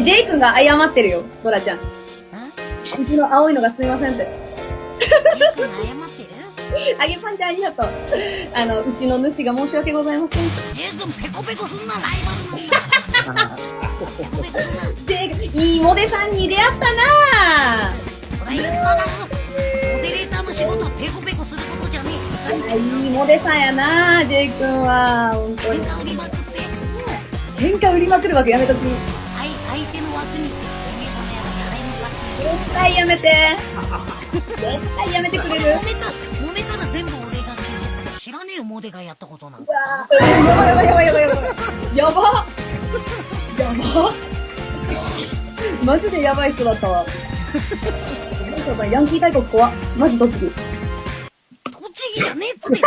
ジェイ君が謝ってるよ、ドラちゃん。うちの青いのがすみませんって。ジェイ君が謝ってる？あげパンちゃんありがとう。うちの主が申し訳ございません。ジェイ君ペコペコすんな、ライバルなんだから。ペコペコすんな。ジェイ君、いいモデさんに出会ったなぁ。ほら言っただろ。モデレーターの仕事はペコペコすることじゃねえ。いいモデさんやなぁ、ジェイ君は。本当に。喧嘩売りまくって。喧嘩売りまくるわけやめとき。相手の枠にメガネやらやらいのかって。絶対やめて。絶対やめてくれる。揉めたら全部俺が決め知らねえよ、モデがやったことなんか。やばやばやばやばやばやばやばマジでやばい人だったわ。ヤンキー大国怖っ。マジ栃木。栃木じゃねえっつって。